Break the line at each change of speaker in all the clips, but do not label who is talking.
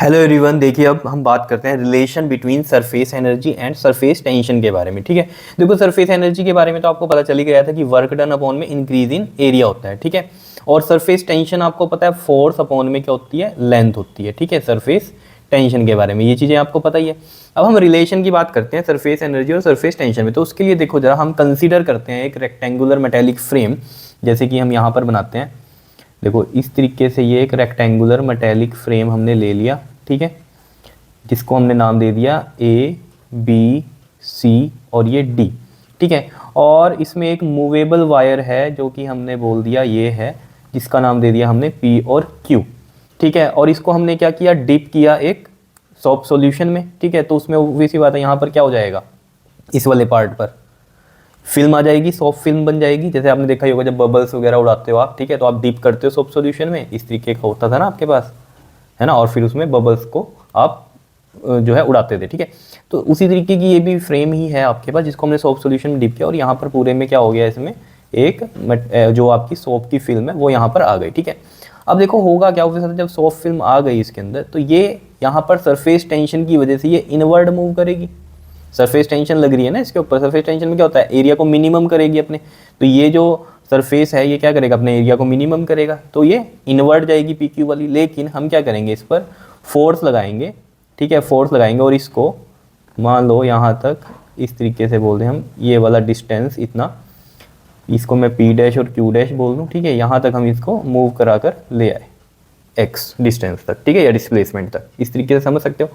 Hello everyone, देखिए अब हम बात करते हैं relation between surface energy and surface tension के बारे में। ठीक है, देखो सरफेस एनर्जी के बारे में तो आपको पता चल ही गया था कि वर्क डन अपॉन में इंक्रीज इन एरिया होता है। ठीक है, और सरफेस टेंशन आपको पता है फोर्स अपॉन में क्या होती है, लेंथ होती है। ठीक है, सरफेस टेंशन के बारे में ये चीज़ें आपको पता ही है। अब हम रिलेशन की बात करते हैं सरफेस एनर्जी और सरफेस टेंशन में। तो उसके लिए देखो जरा, हम कंसिडर करते हैं एक रेक्टेंगुलर मेटेलिक फ्रेम, जैसे कि हम यहाँ पर बनाते हैं। देखो इस तरीके से ये एक रेक्टेंगुलर मेटेलिक फ्रेम हमने ले लिया। ठीक है, जिसको हमने नाम दे दिया ए बी सी और ये डी। ठीक है, और इसमें एक मूवेबल वायर है जो कि हमने बोल दिया ये है, जिसका नाम दे दिया हमने पी और क्यू। ठीक है, और इसको हमने क्या किया, डिप किया एक सॉफ्ट सॉल्यूशन में। ठीक है, तो उसमें ऑब्वियस बात है यहाँ पर क्या हो जाएगा, इस वाले पार्ट पर फिल्म आ जाएगी, सॉफ्ट फिल्म बन जाएगी। जैसे आपने देखा ही होगा जब बबल्स वगैरह उड़ाते हो आप, ठीक है, तो आप डीप करते हो सॉफ्ट सॉल्यूशन में, इस तरीके का होता था ना आपके पास, है ना, और फिर उसमें बबल्स को आप जो है उड़ाते थे। ठीक है, तो उसी तरीके की ये भी फ्रेम ही है आपके पास, जिसको हमने सॉफ्ट सॉल्यूशन में डीप किया, और यहाँ पर पूरे में क्या हो गया, इसमें एक जो आपकी सॉफ्ट की फिल्म है वो यहाँ पर आ गई। ठीक है, अब देखो होगा क्या, जब सॉफ्ट फिल्म आ गई इसके अंदर, तो ये यहाँ पर सरफेस टेंशन की वजह से ये इनवर्ड मूव करेगी। सरफेस टेंशन लग रही है ना इसके ऊपर, सरफेस टेंशन में क्या होता है, एरिया को मिनिमम करेगी अपने। तो ये जो सरफेस है ये क्या करेगा, अपने एरिया को मिनिमम करेगा, तो ये इनवर्ट जाएगी पी क्यू वाली। लेकिन हम क्या करेंगे, इस पर फोर्स लगाएंगे। ठीक है, फोर्स लगाएंगे और इसको मान लो यहाँ तक इस तरीके से बोल दें हम, ये वाला डिस्टेंस इतना, इसको मैं पी डैश और क्यू डैश बोल दूँ। ठीक है, यहाँ तक हम इसको मूव करा कर ले आए एक्स डिस्टेंस तक। ठीक है, या डिस्प्लेसमेंट तक, इस तरीके से समझ सकते हो।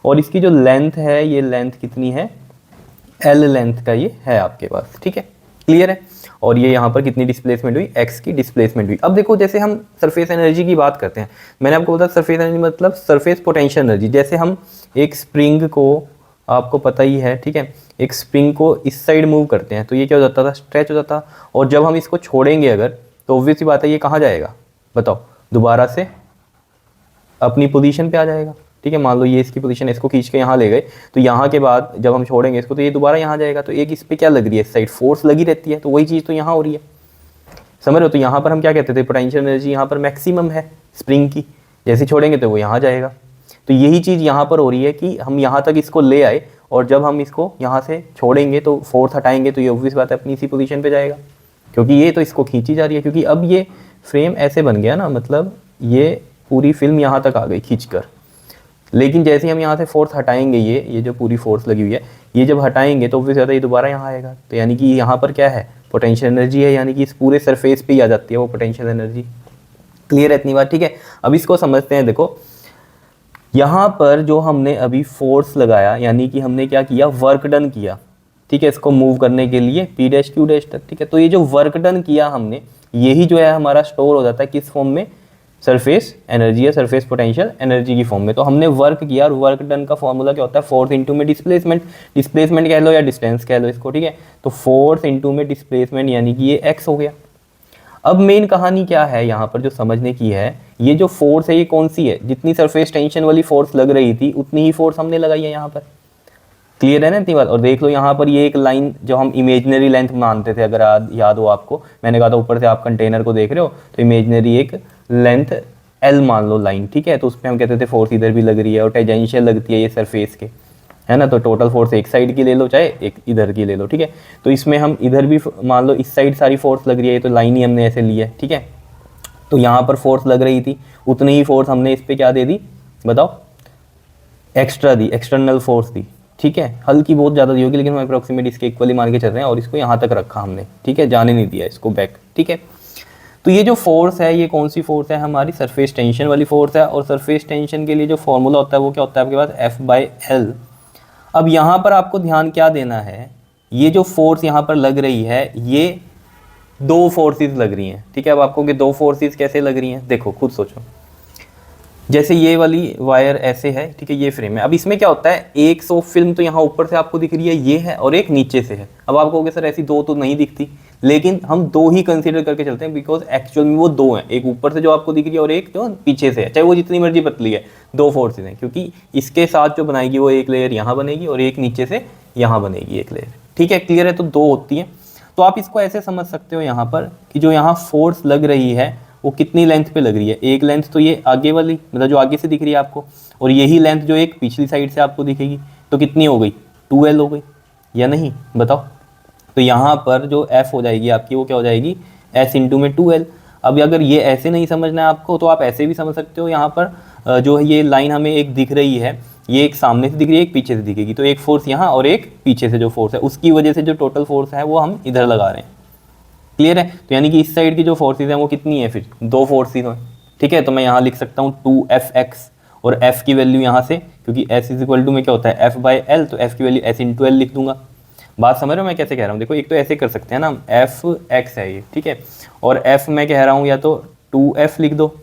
और इसकी जो लेंथ है, ये लेंथ कितनी है, एल लेंथ का ये है आपके पास। ठीक है, क्लियर है। और ये यहाँ पर कितनी डिस्प्लेसमेंट हुई, एक्स की डिस्प्लेसमेंट हुई। अब देखो जैसे हम सरफेस एनर्जी की बात करते हैं, मैंने आपको बताया सरफेस एनर्जी मतलब सरफेस पोटेंशियल एनर्जी। जैसे हम एक स्प्रिंग को, आपको पता ही है, ठीक है, एक स्प्रिंग को इस साइड मूव करते हैं तो ये क्या हो जाता था, स्ट्रेच हो जाता। और जब हम इसको छोड़ेंगे अगर, तो ऑब्वियस सी बात है ये कहाँ जाएगा, बताओ, दोबारा से अपनी पोजीशन पे आ जाएगा। ठीक है, मान लो ये इसकी पोजीशन, इसको खींच के यहाँ ले गए, तो यहाँ के बाद जब हम छोड़ेंगे इसको तो ये दोबारा यहाँ जाएगा। तो एक इस पर क्या लग रही है, इस साइड फोर्स लगी रहती है, तो वही चीज़ तो यहाँ हो रही है, समझ रहे हो। तो यहाँ पर हम क्या कहते थे, पोटेंशियल एनर्जी यहाँ पर मैक्सिमम है स्प्रिंग की, जैसे छोड़ेंगे तो वो यहाँ जाएगा। तो यही चीज़ यहाँ पर हो रही है कि हम यहाँ तक इसको ले आए, और जब हम इसको यहाँ से छोड़ेंगे तो फोर्स हटाएंगे तो ये ऑब्वियस बात है अपनी इसी पोजीशन पे जाएगा, क्योंकि ये तो इसको खींची जा रही है। क्योंकि अब ये फ्रेम ऐसे बन गया ना, मतलब ये पूरी फिल्म यहाँ तक आ गई खींचकर। लेकिन जैसे ही हम यहाँ से फोर्स हटाएंगे, ये जो पूरी फोर्स लगी हुई है, ये जब हटाएंगे तो ऑब्वियस ज़्यादा ये दोबारा यहाँ आएगा। तो यानी कि यहाँ पर क्या है, पोटेंशियल एनर्जी है, यानी कि इस पूरे सरफेस पे ही आ जाती है वो पोटेंशियल एनर्जी। क्लियर है इतनी बात, ठीक है। अब इसको समझते हैं। देखो यहाँ पर जो हमने अभी फोर्स लगाया, यानी कि हमने क्या किया, वर्क डन किया। ठीक है, इसको मूव करने के लिए पी डैश क्यू डैश तक। ठीक है, तो ये जो वर्क डन किया हमने, यही जो है हमारा स्टोर हो जाता है किस फॉर्म में, सरफेस एनर्जी या सरफेस पोटेंशियल एनर्जी की फॉर्म में। तो हमने वर्क किया, और वर्क डन का फॉर्मूला क्या होता है, फोर्स इंटू में डिस्प्लेसमेंट। डिस्प्लेसमेंट कह लो या डिस्टेंस कह लो इसको। ठीक है, तो फोर्स इंटू में डिस्प्लेसमेंट, यानी कि ये एक्स हो गया। अब मेन कहानी क्या है यहाँ पर जो समझने की है, ये जो फोर्स है ये कौन सी है, जितनी सरफेस टेंशन वाली फोर्स लग रही थी उतनी ही फोर्स हमने लगाई है यहाँ पर। क्लियर है ना इतनी बात। और देख लो यहाँ पर ये एक लाइन जो हम इमेजिनरी लेंथ मानते थे, अगर याद हो आपको, मैंने कहा था ऊपर से आप कंटेनर को देख रहे हो तो इमेजिनरी एक लेंथ एल मान लो लाइन। ठीक है, तो उसमें हम कहते थे फोर्स इधर भी लग रही है और टेंजेंशियल लगती है ये सरफेस के, है ना। तो टोटल फोर्स एक साइड की ले लो चाहे एक इधर की ले लो। ठीक है, तो इसमें हम इधर भी मान लो इस साइड सारी फोर्स लग रही है, तो लाइन ही हमने ऐसे ली है। ठीक है, तो यहाँ पर फोर्स लग रही थी, उतनी ही फोर्स हमने इस पर क्या दे दी, बताओ, एक्स्ट्रा दी, एक्सटर्नल फोर्स दी। ठीक है, हल्की बहुत ज़्यादा दी होगी, लेकिन हम अप्रोक्सीमेट इसके इक्वली मान के चल रहे हैं, और इसको यहाँ तक रखा हमने। ठीक है, जाने नहीं दिया इसको बैक। ठीक है, तो ये जो फोर्स है ये कौन सी फोर्स है, हमारी सरफेस टेंशन वाली फोर्स है। और सरफेस टेंशन के लिए जो फॉर्मूला होता है वो क्या होता है आपके पास, F/L। अब यहाँ पर आपको ध्यान क्या देना है, ये जो फोर्स यहाँ पर लग रही है ये दो फोर्सेस लग रही हैं। ठीक है, अब आपको कि दो फोर्सेस कैसे लग रही हैं, देखो खुद सोचो। जैसे ये वाली वायर ऐसे है, ठीक है, ये फ्रेम है। अब इसमें क्या होता है, एक सॉफ्ट फिल्म तो यहाँ ऊपर से आपको दिख रही है, ये है, और एक नीचे से है। अब आप कहोगे सर ऐसी दो तो नहीं दिखती, लेकिन हम दो ही कंसीडर करके चलते हैं, बिकॉज एक्चुअल में वो दो हैं, एक ऊपर से जो आपको दिख रही है और एक जो पीछे से है, चाहे वो जितनी मर्जी पतली है, दो फोर्सेज हैं। क्योंकि इसके साथ जो बनाएगी वो एक लेयर यहाँ बनेगी और एक नीचे से यहाँ बनेगी एक लेयर। ठीक है, क्लियर है। तो दो होती है। तो आप इसको ऐसे समझ सकते हो यहाँ पर कि जो यहाँ फोर्स लग रही है वो कितनी लेंथ पे लग रही है, एक लेंथ तो ये आगे वाली, मतलब जो आगे से दिख रही है आपको, और यही लेंथ जो एक पिछली साइड से आपको दिखेगी, तो कितनी हो गई, 2L हो गई या नहीं, बताओ। तो यहाँ पर जो F हो जाएगी आपकी वो क्या हो जाएगी, S इंटू में 2L। अब अगर ये ऐसे नहीं समझना है आपको तो आप ऐसे भी समझ सकते हो। यहाँ पर जो है ये लाइन हमें एक दिख रही है, ये एक सामने से दिख रही है, एक पीछे से दिखेगी, तो एक फोर्स यहाँ और एक पीछे से जो फोर्स है उसकी वजह से जो टोटल फोर्स है वो हम इधर लगा रहे हैं। क्लियर है। तो यानी कि इस साइड की जो फोर्सेज हैं वो कितनी है, फिर दो फोर्सेज हैं। ठीक है, तो मैं यहाँ लिख सकता हूँ 2Fx, और F की वैल्यू यहाँ से, क्योंकि S इज इक्वल टू में क्या होता है F/L, तो F की वैल्यू S इंटू L लिख दूंगा। बात समझ रहे हो मैं कैसे कह रहा हूँ। देखो एक तो ऐसे कर सकते हैं ना, Fx है ये, ठीक है, और F मैं कह रहा हूँ या तो 2F लिख दो,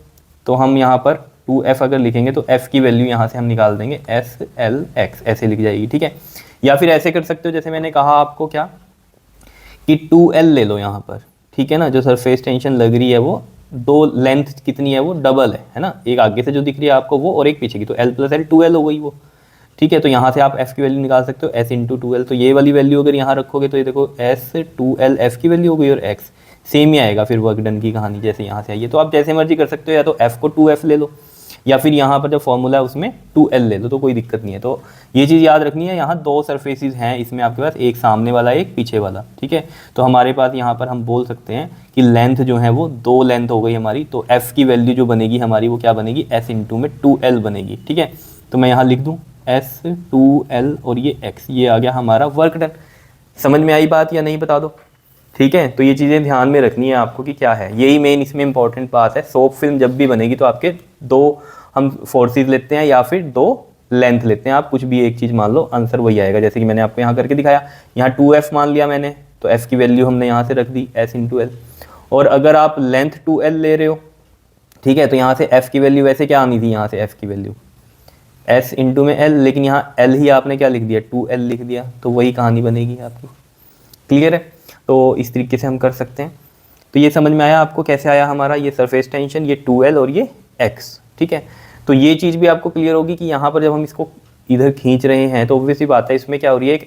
तो हम यहाँ पर 2F अगर लिखेंगे तो F की वैल्यू यहाँ से हम निकाल देंगे SLx, ऐसे लिख जाएगी। ठीक है, या फिर ऐसे कर सकते हो जैसे मैंने कहा आपको क्या, कि 2L ले लो यहाँ पर, ठीक है ना, जो सरफेस टेंशन लग रही है वो दो लेंथ कितनी है वो डबल है ना, एक आगे से जो दिख रही है आपको वो और एक पीछे की, तो L प्लस L 2L हो गई वो। ठीक है, तो यहाँ से आप F की वैल्यू निकाल सकते हो S इंटू 2L, तो ये वाली वैल्यू अगर यहाँ रखोगे तो ये देखो S 2L F की वैल्यू हो गई, और X सेम ही आएगा फिर वर्क डन की कहानी जैसे यहाँ से आई है। तो आप जैसे मर्जी कर सकते हो, या तो F को 2F ले लो, या फिर यहाँ पर जो फॉर्मूला है उसमें 2L ले लो, तो कोई दिक्कत नहीं है। तो ये चीज़ याद रखनी है, यहाँ दो सरफेसेस हैं इसमें आपके पास, एक सामने वाला एक पीछे वाला। ठीक है, तो हमारे पास यहाँ पर हम बोल सकते हैं कि लेंथ जो है वो दो लेंथ हो गई हमारी, तो F की वैल्यू जो बनेगी हमारी वो क्या बनेगी, S इंटू में 2L बनेगी। ठीक है, तो मैं यहाँ लिख दूँ S 2L और ये X, ये आ गया हमारा वर्क डन। समझ में आई बात या नहीं, बता दो। ठीक है, तो ये चीज़ें ध्यान में रखनी है आपको कि क्या है, यही मेन इसमें इंपॉर्टेंट बात है। सोप फिल्म जब भी बनेगी तो आपके दो हम फोर्सेस लेते हैं या फिर दो लेंथ लेते हैं, आप कुछ भी एक चीज़ मान लो, आंसर वही आएगा। जैसे कि मैंने आपको यहाँ करके दिखाया, यहाँ 2F मान लिया मैंने, तो F की वैल्यू हमने यहाँ से रख दी S इंटू L। और अगर आप लेंथ 2L ले रहे हो, ठीक है, तो यहाँ से F की वैल्यू वैसे क्या आनी थी, यहाँ से F की वैल्यू S इंटू में L, लेकिन यहाँ L ही आपने क्या लिख दिया, 2L लिख दिया, तो वही कहानी बनेगी आपकी। क्लियर है, तो इस तरीके से हम कर सकते हैं। तो ये समझ में आया आपको कैसे आया हमारा ये सरफेस टेंशन, ये 2L और ये X। ठीक है, तो ये चीज़ भी आपको क्लियर होगी कि यहाँ पर जब हम इसको इधर खींच रहे हैं तो ऑब्वियस सी बात है इसमें क्या हो रही है,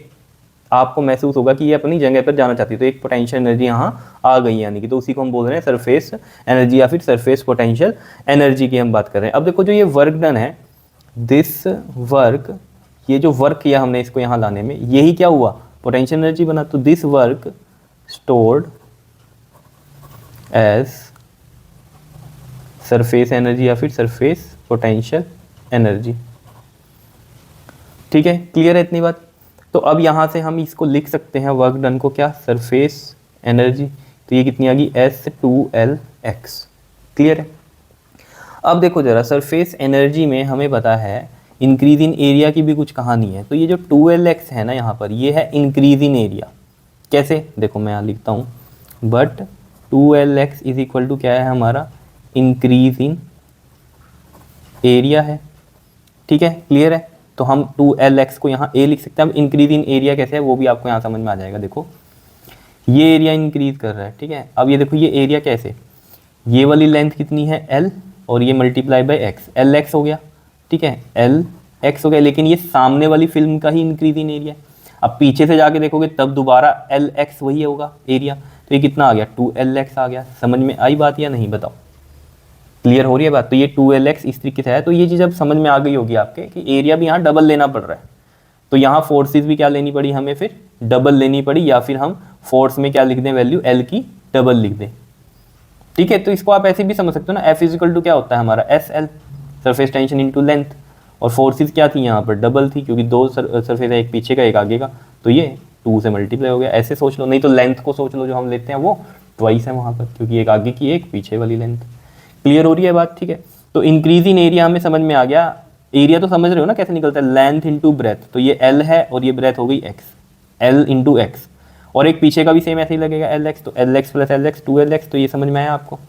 आपको महसूस होगा कि ये अपनी जगह पर जाना चाहती है, तो एक पोटेंशियल एनर्जी यहाँ आ गई यानी कि, तो उसी को हम बोल रहे हैं सरफेस एनर्जी या फिर सरफेस पोटेंशियल एनर्जी की हम बात कर रहे हैं। अब देखो जो ये वर्क डन है, दिस वर्क, ये जो वर्क किया हमने इसको यहाँ लाने में, यही क्या हुआ, पोटेंशियल एनर्जी बना। तो this work stored as surface energy या फिर सरफेस पोटेंशियल एनर्जी। ठीक है, क्लियर है इतनी बात। तो अब यहाँ से हम इसको लिख सकते हैं वर्क डन को क्या, सरफेस एनर्जी, तो ये कितनी आ गई S2LX। क्लियर है। अब देखो जरा, सरफेस एनर्जी में हमें पता है इंक्रीज इन एरिया की भी कुछ कहानी है, तो ये जो 2LX है ना यहाँ पर, ये है इंक्रीज इन एरिया। कैसे, देखो मैं यहाँ लिखता हूँ, but 2LX is equal to क्या है हमारा, इंक्रीज इन एरिया है। ठीक है, क्लियर है। तो हम 2LX को यहाँ A लिख सकते हैं। अब इंक्रीज इन एरिया कैसे है वो भी आपको यहाँ समझ में आ जाएगा। देखो ये एरिया इंक्रीज कर रहा है, ठीक है। अब ये देखो ये एरिया कैसे, ये वाली लेंथ कितनी है L, और ये मल्टीप्लाई बाय X, LX हो गया, ठीक है, LX हो गया, लेकिन ये सामने वाली फिल्म का ही इंक्रीज इन एरिया है। अब पीछे से जाके देखोगे तब दोबारा LX वही होगा एरिया, तो ये कितना आ गया, 2LX आ गया। समझ में आई बात या नहीं, बताओ, क्लियर हो रही है बात। तो ये 2LX इस तरीके से है। तो ये चीज़ अब समझ में आ गई होगी आपके कि एरिया भी यहाँ डबल लेना पड़ रहा है, तो यहाँ फोर्सेस भी क्या लेनी पड़ी हमें, फिर डबल लेनी पड़ी, या फिर हम फोर्स में क्या लिख दें, वैल्यू L की डबल लिख दें। ठीक है, तो इसको आप ऐसे भी समझ सकते हो ना, F इजिकल टू क्या होता है हमारा SL, surface tension into length, और फोर्सेस क्या थी यहाँ पर, डबल थी, क्योंकि दो सरफेस है, एक पीछे का एक आगे का, तो ये 2 से मल्टीप्लाई हो गया। ऐसे सोच लो, नहीं तो लेंथ को सोच लो, जो हम लेते हैं वो ट्वाइस है वहाँ पर, क्योंकि एक आगे की एक पीछे वाली लेंथ। क्लियर हो रही है बात, ठीक है। तो इंक्रीज इन एरिया हमें समझ में आ गया, एरिया तो समझ रहे हो ना कैसे निकलता है, लेंथ इंटू ब्रेथ, तो ये L है और ये ब्रेथ हो गई X, L इंटू X, और एक पीछे का भी सेम ऐसे ही लगेगा LX, तो LX प्लस LX 2LX। तो ये समझ में आया आपको।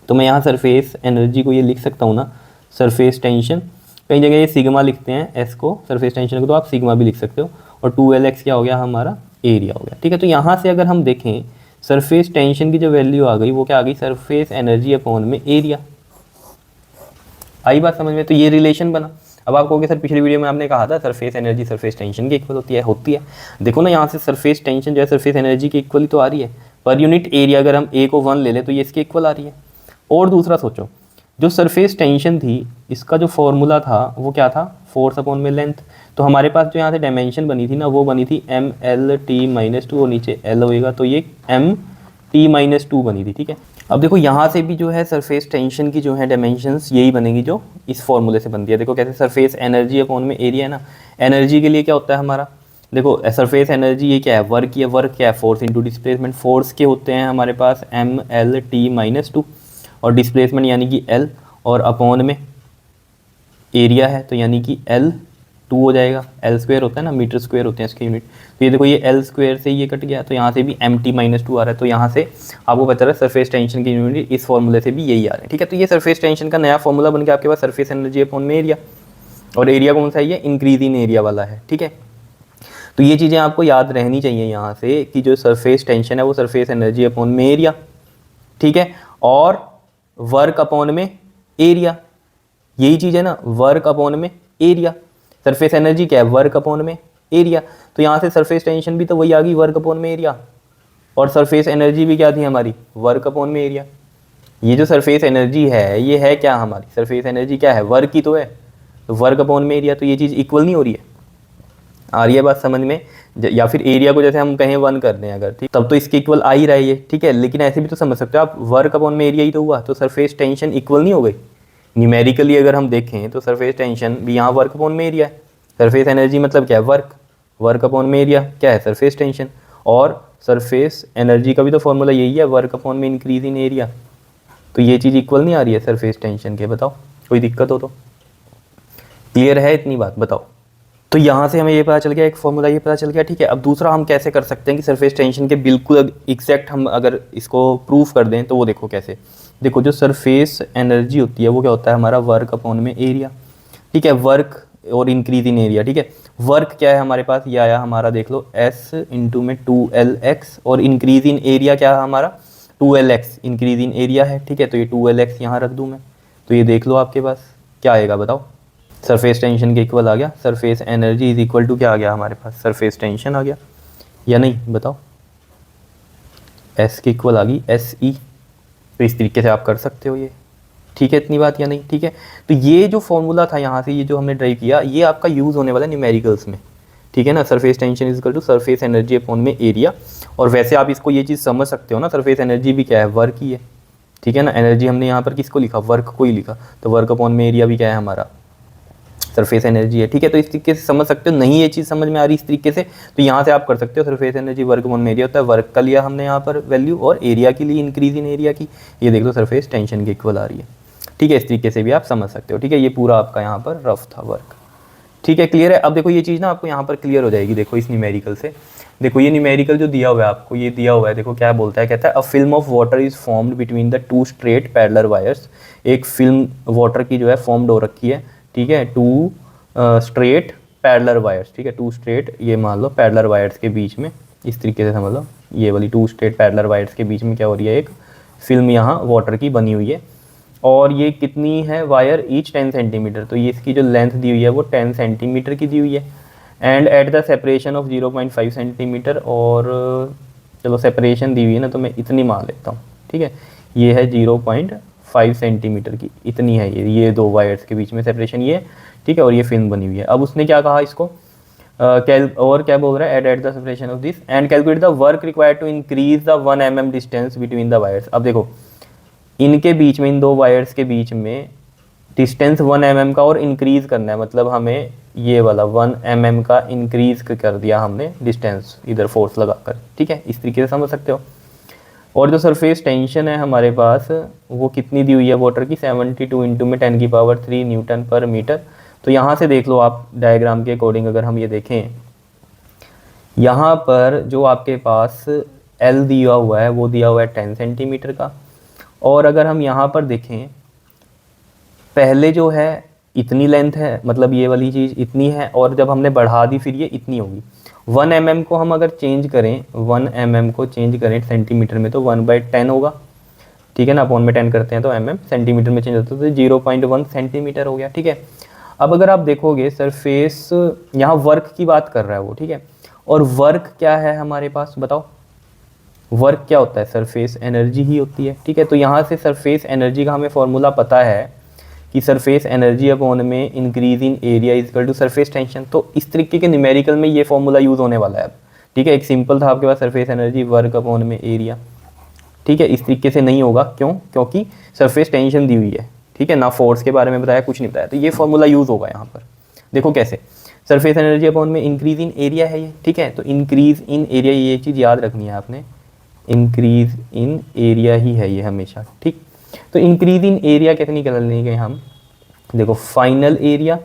तो मैं यहाँ सरफेस एनर्जी को ये लिख सकता हूँ ना, सरफेस टेंशन, कई जगह ये सिग्मा लिखते हैं S को, सरफेस टेंशन को, तो आप सिग्मा भी लिख सकते हो, और 2LX क्या हो गया हमारा, एरिया हो गया। ठीक है, तो यहाँ से अगर हम देखें सरफेस टेंशन की जो वैल्यू आ गई वो क्या आ गई, सरफेस एनर्जी अपॉन में एरिया। आई बात समझ में। तो ये रिलेशन बना। अब आप कहोगे सर पिछली वीडियो में आपने कहा था सरफेस एनर्जी सरफेस टेंशन के इक्वल होती है। देखो ना यहाँ से सरफेस टेंशन जो है सरफेस एनर्जी की इक्वल ही तो आ रही है, पर यूनिट एरिया अगर हम A को 1 ले लें तो ये इसके इक्वल आ रही है, और दूसरा सोचो, जो सरफेस टेंशन थी इसका जो फॉर्मूला था वो क्या था, फोर्स अपॉन में लेंथ। तो हमारे पास जो यहाँ से डायमेंशन बनी थी ना वो बनी थी M L T minus two और नीचे एल होएगा, तो ये एम टी माइनस टू बनी थी, ठीक है। अब देखो यहाँ से भी जो है सरफेस टेंशन की जो है डायमेंशंस यही बनेगी जो इस फॉर्मूले से बनती है। देखो कैसे, सरफेस एनर्जी अपॉन में एरिया है ना, एनर्जी के लिए क्या होता है हमारा, देखो सरफेस एनर्जी ये क्या है, वर्क, ये वर्क क्या है, फोर्स इंटू डिस्प्लेसमेंट। फोर्स के होते हैं हमारे पास M L T minus two और डिस्प्लेसमेंट यानी कि एल, और अपॉन में एरिया है तो यानी कि एल टू हो जाएगा। एल स्क्वायर होता है ना, मीटर स्क्वायर होते हैं इसके यूनिट। तो ये देखो ये एल स्क्वायर से ये कट गया, तो यहाँ से भी एम टी माइनस टू आ रहा है। तो यहाँ से आपको पता है सरफेस टेंशन की यूनिट इस फॉर्मूले से भी यही आ रहे हैं, ठीक है। तो ये सरफेस टेंशन का नया फॉर्मूला बन के आपके पास सरफेस एनर्जी अपॉन में एरिया, और एरिया कौन सा है, ये इंक्रीज इन एरिया वाला है, ठीक है। तो ये चीज़ें आपको याद रहनी चाहिए यहाँ से कि जो सरफेस टेंशन है वो सरफेस एनर्जी अपॉन में एरिया, ठीक है, और वर्क अपॉन में एरिया, यही चीज़ है ना, वर्क अपॉन में एरिया। सरफेस एनर्जी क्या है, वर्क अपॉन में एरिया। तो यहाँ से सरफेस टेंशन भी तो वही आ गई, वर्क अपॉन में एरिया, और सरफेस एनर्जी भी क्या थी हमारी, वर्क अपॉन में एरिया। ये जो सरफेस एनर्जी है ये है क्या हमारी, सरफेस एनर्जी क्या है, वर्क ही तो है, तो वर्क अपॉन में एरिया। तो ये चीज़ इक्वल नहीं हो रही है, आ रही है बात समझ में। या फिर एरिया को जैसे हम कहें 1 कर दें अगर, ठीक, तब तो इसके इक्वल आ ही रहा है ये, ठीक है। लेकिन ऐसे भी तो समझ सकते हो आप, वर्क अपॉन में एरिया ही तो हुआ, तो सरफेस टेंशन इक्वल नहीं हो गई। न्यूमेरिकली अगर हम देखें तो सरफेस टेंशन भी यहाँ वर्क अपॉन में एरिया है, सरफेस एनर्जी मतलब क्या है, वर्क, वर्क अपॉन में एरिया क्या है, सरफेस टेंशन। और सरफेस एनर्जी का भी तो फॉर्मूला यही है, वर्क अपॉन में इंक्रीज इन एरिया। तो ये चीज़ इक्वल नहीं आ रही है सरफेस टेंशन के, बताओ कोई दिक्कत हो तो। क्लियर है इतनी बात, बताओ। तो यहाँ से हमें ये पता चल गया, एक फॉर्मूला ये पता चल गया, ठीक है। अब दूसरा हम कैसे कर सकते हैं कि सरफेस टेंशन के बिल्कुल एग्जैक्ट हम अगर इसको प्रूफ कर दें तो वो देखो कैसे। देखो जो सरफेस एनर्जी होती है वो क्या होता है हमारा, वर्क अपॉन में एरिया, ठीक है, वर्क और इंक्रीज इन एरिया, ठीक है। वर्क क्या है हमारे पास, ये आया हमारा देख लो एस इंटू में 2LX, और इंक्रीज इन एरिया क्या है हमारा 2LX, इंक्रीज इन एरिया है, ठीक है। तो ये 2LX यहाँ रख दूँ मैं, तो ये देख लो आपके पास क्या आएगा बताओ, सरफेस टेंशन के इक्वल आ गया। Surface energy is equal to क्या आ गया हमारे पास, सरफेस टेंशन आ गया या नहीं बताओ, एस के इक्वल आ गई SE। तो इस तरीके से आप कर सकते हो ये, ठीक है, इतनी बात या नहीं, ठीक है। तो ये जो फॉर्मूला था यहाँ से, ये जो हमने ड्राइव किया, ये आपका यूज़ होने वाला है न्यूमेरिकल्स में, ठीक है ना। Surface tension is equal to surface energy upon में एरिया। और वैसे आप इसको ये चीज़ समझ सकते हो ना, सरफेस एनर्जी भी क्या है, वर्क ही है, ठीक है ना। एनर्जी हमने यहाँ पर किसको लिखा, वर्क को ही लिखा, तो वर्क अपॉन में एरिया भी क्या है हमारा, सरफेस एनर्जी है, ठीक है। तो इस तरीके से समझ सकते हो, नहीं ये चीज़ समझ में आ रही इस तरीके से, तो यहाँ से आप कर सकते हो सरफेस एनर्जी वर्क अपॉन में एरिया होता है, वर्क का लिया हमने यहाँ पर वैल्यू, और एरिया के लिए इंक्रीज इन एरिया की, ये देख लो सरफेस टेंशन के इक्वल आ रही है, ठीक है। इस तरीके से भी आप समझ सकते हो, ठीक है। ये पूरा आपका यहाँ पर रफ था वर्क, ठीक है, क्लियर है। अब देखो ये चीज़ ना आपको यहाँ पर क्लियर हो जाएगी, देखो इस न्यूमेरिकल से। देखो ये न्यूमेरिकल जो दिया हुआ है आपको, ये दिया हुआ है, देखो क्या बोलता है, कहता है a film of water is formed between the 2 straight parallel wires. एक फिल्म वाटर की जो है फॉर्म्ड हो रखी है, ठीक है, 2 स्ट्रेट पैरेलल वायर्स, ठीक है, 2 स्ट्रेट, ये मान लो पैरेलल वायर्स के बीच में, इस तरीके से समझ लो, ये वाली 2 स्ट्रेट पैरेलल वायर्स के बीच में क्या हो रही है, एक फिल्म यहाँ वाटर की बनी हुई है। और ये कितनी है वायर, ईच 10 सेंटीमीटर, तो ये इसकी जो लेंथ दी हुई है वो 10 सेंटीमीटर की दी हुई है। And eight the separation of 0.5 centimetre, और चलो सेपरेशन दी हुई है ना तो मैं इतनी मान लेता हूँ, ठीक है, ये है 0.5 सेंटीमीटर की, इतनी है ये 2 वायर्स के बीच में सेपरेशन ये, ठीक है, और ये फिल्म बनी हुई है। अब उसने क्या कहा इसको, और क्या बोल रहा है, at the separation of this and calculate the work required to increase the 1 mm distance between the wires. अब देखो इनके बीच में, इन 2 वायर्स के बीच में डिस्टेंस 1 mm का और इंक्रीज करना है, मतलब हमें ये वाला 1 mm का इंक्रीज कर दिया हमने डिस्टेंस इधर फोर्स लगाकर, ठीक है, इस तरीके से समझ सकते हो। और जो सरफेस टेंशन है हमारे पास वो कितनी दी हुई है वाटर की, 72 इंटू में 10⁻³ न्यूटन पर मीटर। तो यहाँ से देख लो आप डायग्राम के अकॉर्डिंग, अगर हम ये देखें यहाँ पर जो आपके पास L दिया हुआ है वो दिया हुआ है 10 सेंटीमीटर का, और अगर हम यहाँ पर देखें पहले जो है इतनी लेंथ है, मतलब ये वाली चीज़ इतनी है, और जब हमने बढ़ा दी फिर ये इतनी होगी। 1 mm को हम अगर चेंज करें, 1 mm को चेंज करें सेंटीमीटर में तो 1/10 होगा, ठीक है ना, अपॉन में 10 करते हैं तो mm सेंटीमीटर में चेंज होता है तो 0.1 सेंटीमीटर हो गया, ठीक है। अब अगर आप देखोगे सरफेस, यहाँ वर्क की बात कर रहा है वो, ठीक है, और वर्क क्या है हमारे पास बताओ, वर्क क्या होता है, सरफेस एनर्जी ही होती है, ठीक है। तो यहाँ से सरफेस एनर्जी का हमें फॉर्मूला पता है कि सरफेस एनर्जी अपॉन में increase in area is equal to surface tension. तो इस तरीके के न्यूमेरिकल में ये फॉर्मूला यूज़ होने वाला है अब, ठीक है। एक सिंपल था आपके पास सरफेस एनर्जी वर्क अपॉन में एरिया, ठीक है। इस तरीके से नहीं होगा, क्यों? क्योंकि सरफेस टेंशन दी हुई है, ठीक है ना, फोर्स के बारे में बताया, कुछ नहीं बताया। तो ये फॉर्मूला यूज़ होगा यहाँ पर। देखो कैसे, सरफेस एनर्जी अपॉन में इंक्रीज इन एरिया है ये, ठीक है। तो इंक्रीज इन एरिया, ये चीज़ याद रखनी है आपने, इंक्रीज इन एरिया ही है ये हमेशा, ठीक। तो इंक्रीज इन एरिया कैसे निकाल लेंगे हम, देखो फाइनल एरिया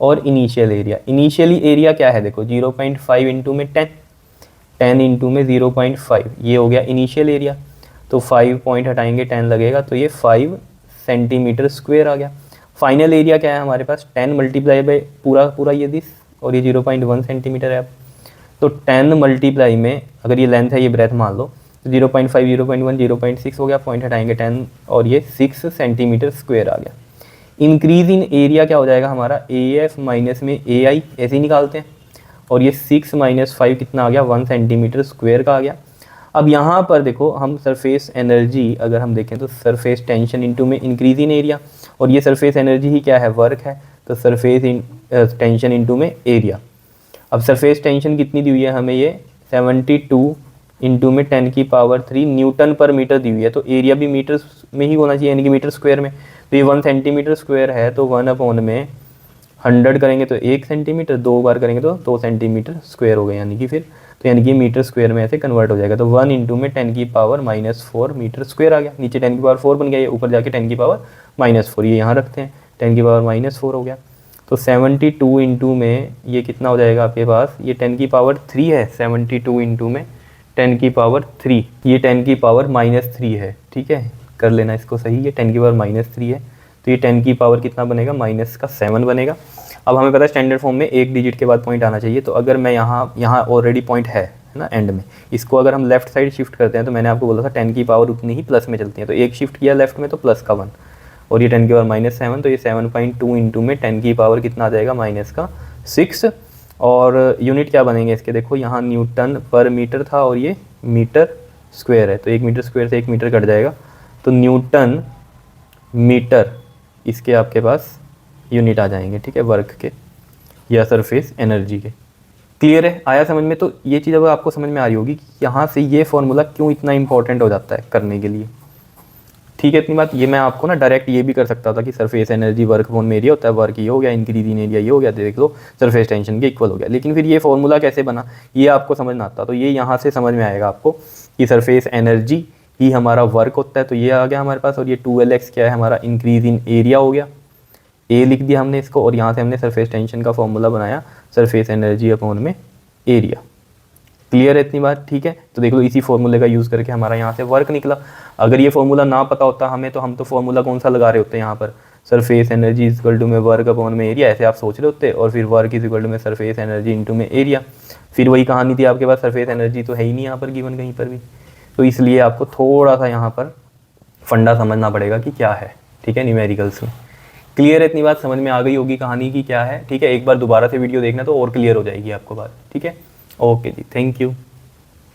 और इनिशियल एरिया। इनिशियली एरिया क्या है, देखो 0.5 इंटू में 10, 10 इंटू में 0.5, ये हो गया इनिशियल एरिया। तो 5 पॉइंट हटाएंगे 10 लगेगा, तो ये 5 सेंटीमीटर स्क्वायर आ गया। फाइनल एरिया क्या है हमारे पास, 10 मल्टीप्लाई बाई पूरा पूरा ये दिस, और ये 0.1 सेंटीमीटर है। अब तो 10 मल्टीप्लाई में, अगर ये लेंथ है, ये ब्रेथ मान लो, तो 0.5 0.1 0.6 हो गया, पॉइंट हटाएंगे 10, और ये 6 सेंटीमीटर स्क्वायर आ गया। इंक्रीज इन एरिया क्या हो जाएगा हमारा, ए एफ माइनस में ए आई, ऐसे ही निकालते हैं। और ये 6 माइनस 5 कितना आ गया, 1 सेंटीमीटर स्क्वायर का आ गया। अब यहाँ पर देखो हम सरफेस एनर्जी अगर हम देखें तो सरफेस टेंशन इनटू में इंक्रीज इन एरिया, और ये सरफेस एनर्जी ही क्या है, वर्क है। तो सरफेस टेंशन इनटू में एरिया। अब सरफेस टेंशन कितनी दी हुई है हमें, ये 72 इंटू में 10 की पावर 3 न्यूटन पर मीटर दी हुई है। तो एरिया भी मीटर में ही होना चाहिए, यानी कि मीटर स्क्वायर में। तो ये 1 सेंटीमीटर स्क्वायर है, तो 1 अपॉन में 100 करेंगे तो 1 सेंटीमीटर, 2 बार करेंगे तो 2 सेंटीमीटर स्क्वायर हो गए, यानी कि फिर तो यानी कि मीटर स्क्वायर में ऐसे कन्वर्ट हो जाएगा। तो 1 इंटू में 10 की पावर -4 मीटर स्क्वायर आ गया। नीचे 10 की पावर 4 बन गया, ये ऊपर जाके 10 की पावर -4, ये यहाँ रखते हैं, 10 की पावर -4 हो गया। तो 72 इंटू में ये कितना हो जाएगा आपके पास, ये 10 की पावर 3 है, 72 इंटू में 10 की पावर 3, ये 10 की पावर -3 है, ठीक है। कर लेना इसको सही, ये 10 की पावर -3 है। तो ये 10 की पावर कितना बनेगा, -7 बनेगा। अब हमें पता है स्टैंडर्ड फॉर्म में एक डिजिट के बाद पॉइंट आना चाहिए। तो अगर मैं यहाँ ऑलरेडी पॉइंट है ना एंड में, इसको अगर हम लेफ्ट साइड शिफ्ट करते हैं, तो मैंने आपको बोला था 10 की पावर उतनी ही प्लस में चलती है। तो एक शिफ्ट किया लेफ्ट में तो प्लस का 1, और ये 10 की पावर -7, तो ये 7.2 इंटू में 10 की पावर कितना आ जाएगा, -6। और यूनिट क्या बनेंगे इसके, देखो यहाँ न्यूटन पर मीटर था, और ये मीटर स्क्वायर है। तो 1 मीटर स्क्वायर से 1 मीटर कट जाएगा, तो न्यूटन मीटर इसके आपके पास यूनिट आ जाएंगे, ठीक है, वर्क के या सरफेस एनर्जी के। क्लियर है, आया समझ में? तो ये चीज़ अब आपको समझ में आ रही होगी कि यहाँ से ये फॉर्मूला क्यों इतना इंपॉर्टेंट हो जाता है करने के लिए, ठीक है। इतनी बात, ये मैं आपको ना डायरेक्ट ये भी कर सकता था कि सरफेस एनर्जी वर्क अपॉन में एरिया होता है, वर्क ये हो गया, इंक्रीज इन एरिया ये हो गया, देख लो सरफेस टेंशन के इक्वल हो गया। लेकिन फिर ये फॉर्मूला कैसे बना, ये आपको समझना आता। तो ये यहाँ से समझ में आएगा आपको कि सरफेस एनर्जी ही हमारा वर्क होता है। तो ये आ गया हमारे पास, और ये 2Lx क्या है हमारा, इंक्रीज इन एरिया हो गया, ए लिख दिया हमने इसको, और यहाँ से हमने सरफेस टेंशन का फॉर्मूला बनाया, सरफेस एनर्जी अपॉन में एरिया। क्लियर है इतनी बात, ठीक है। तो देख लो इसी फॉर्मूले का यूज़ करके हमारा यहाँ से वर्क निकला। अगर ये फॉर्मूला ना पता होता हमें, तो हम तो फॉर्मूला कौन सा लगा रहे होते हैं यहाँ पर, surface energy is equal to में वर्क अपॉन में एरिया, ऐसे आप सोच रहे होते, और फिर वर्क इज इक्वल टू में सरफेस एनर्जी इंटू में एरिया। फिर वही कहानी थी, आपके पास सरफेस एनर्जी तो है ही नहीं यहाँ पर गिवन कहीं पर भी। तो इसलिए आपको थोड़ा सा यहाँ पर फंडा समझना पड़ेगा कि क्या है, ठीक है, न्यूमेरिकल्स में। क्लियर है इतनी बात, समझ में आ गई होगी कहानी की क्या है, ठीक है। एक बार दोबारा से वीडियो देखना तो और क्लियर हो जाएगी आपको बात, ठीक है। ओके जी, थैंक यू।